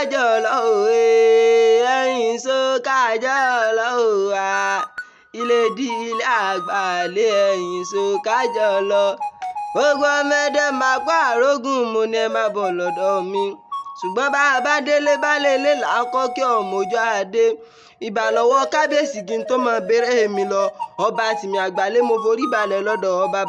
kájọ lọ ẹ̀yìn so kájọ lọ ilé di ilé àgbàlẹ̀ ẹ̀yìn so kájọ lọ. Gbogbo ọmọdé máa pa àrógùn mo ní ẹ máa bọ̀ lọ́dọ̀ mi. Ṣùgbọ́n bá a bá délé bá lélé làákọ́ kí ọmọ ojú adé. Ìbà lọ́wọ́ kábíyèsí kí n tó mọ bèrè mi lọ. Ọba tìmí àgbàlẹ̀ mo forí balẹ̀ lọ́dọ̀ ọba.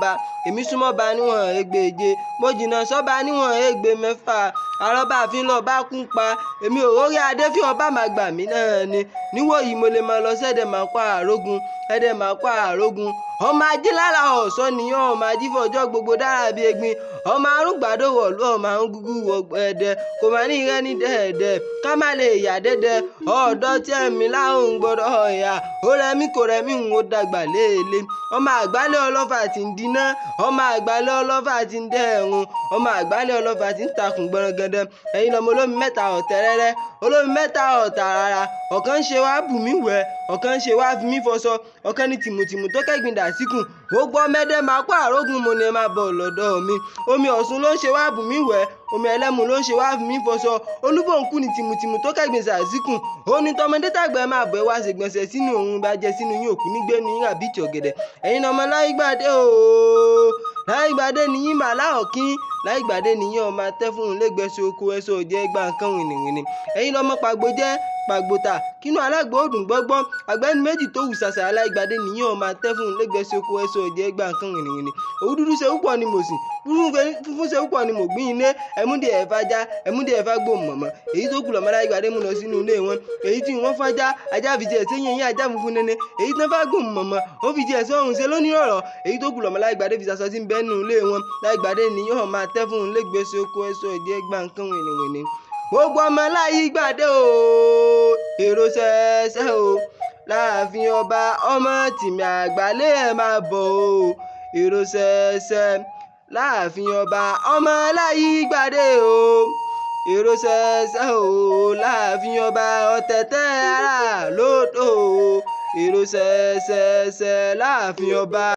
Èmi súnmọ́ ba níwọ̀n ẹgbẹ̀je. Mo jìnnà sọ́ba níwọ̀n ẹgbẹ̀ mẹ́fà. Àrọ́bà fi lọ bá kún pa. Èmi ò rórí adé fi ọba máa gbà mí náà ni. Níwòyí mo lè máa lọ sẹ́dẹ̀ máa pa àrógùn. Ẹ̀dẹ̀ máa pa àrógùn. Ọmọ ajé lára ọ̀sán nìyàn ọmọ ajífọ̀jọ́ gbogbo dára bí egbin. Ọmọ arúgbàdo wọ̀lú ọmọ arúgbùgbù wọ̀gbọ̀ ẹ̀dẹ̀. Kò máa ní ìrẹ́ ní dẹ̀ẹ̀dẹ̀. Ká má lè yà dẹ́dẹ̀. Ọ̀dọ́ tí ẹ̀mí láhùn gbọ́dọ̀ ọ̀yà. Ó rẹ̀mí kò rẹ̀mí ń wo dàgbà léèlé. Ọmọ àgbálẹ̀ ọlọ́fà ti ń dínà. Ọmọ àgbálẹ̀ ọlọ́fà ti ń dẹ̀rùn. Ọmọ àgbálẹ̀ ọlọ́fà ti ń takùn gbọ̀rọ̀gẹ̀dẹ̀. Ẹ̀yin lọmọ olómi mẹ́ta ọ̀tẹ̀rẹ̀rẹ̀. Olómi mẹ́ta ọ̀tàràrà. Ọ̀kan ṣe wá bù mí wẹ̀. Ọ̀kan ṣe wá fi mí fọṣọ. Ọ̀kan ní tìmùtìmù tó kẹ́gbìn dà síkùn. Gbogbo ọmọdé máa pa àrógùn mo ní ẹ máa bọ̀ lọ́dọ̀ mi. Omi Ọ̀ṣun ló ń ṣe wá bù mí wẹ̀. Omi Ẹlẹ́mu ló ń ṣe wá fi mí fọṣọ. Olúbọ̀nkú ní tìmùtìmù tó kẹ́gbìn dà síkùn. Ó ní tọmọdé tàgbà ẹ máa bọ̀ ẹ wá ṣègbọ̀nsẹ̀ sínú òun bá jẹ sínú yín òkú nígbẹ́nu yín àbíjì ọ̀gẹ̀dẹ̀. Ẹ̀yin ọmọ láìgbàdé ooo. Láìgbàdé nìyí màlá ọ̀kín. Láìgbàdé nìyí ọmọ atẹ́ fún un lẹ́gbẹ̀ẹ́sọ oko ẹ̀sọ́ jẹ́ gbà nǹkan wìnìwìnì. Ẹ̀yin ọmọ pàgbó jẹ́ pàgbóta kínú alágbó òdùn gbọ́gbọ́n àgbẹ̀ni méjì tó wù sàṣà aláìgbàdé nìyẹn ọmọ atẹ́ fún un lẹ́gbẹ̀ẹ́sọ oko ẹ̀sọ́ jẹ́ gbà nǹkan wìnìwìnì. Òwú dúdú ṣe púpọ̀ ni mo sìn funfun ṣe púpọ̀ ni mo gbìn ilé ẹ̀múdì ẹ̀fà já ẹ̀múdì ẹ̀fà gbò mọ̀mọ́. Èyí tó kù lọ́mọ aláìgbàdé mú lọ sínú ilé wọn. Èyí tí wọ́n fájá ajá fi jẹ ẹ̀sẹ̀ yẹn ajá funfun nene. Èyí tó fà gbò mọ̀mọ́ ó fi jẹ ẹ̀sẹ̀ ọ̀hún ṣe lónìí ọ̀rọ̀. Èyí tó kù lọ́mọ aláìgbàdé fi ṣaṣọ sí bẹ́ẹ̀ nù ilé wọn. Láìgbàdé nìyẹn ọmọ atẹ́ fún un lẹ́gbẹ̀ẹ́sọ oko ẹ̀sọ́ jẹ́ gbà nǹkan wìnìwìnì. Gbogbo ọmọ láyìgbàdé o èrò ṣẹ̀ṣẹ̀ o láàfin ọba ọmọ tìmí àgbàlẹ̀ ẹ máa bọ̀ o èrò ṣẹ̀ṣẹ̀ láàfin ọba ọmọ láyìgbàdé o èrò ṣẹ̀ṣẹ̀ o láàfin ọba ọ̀tẹ̀tẹ̀ ara lódò o èrò ṣẹ̀ṣẹ̀ láàfin ọba.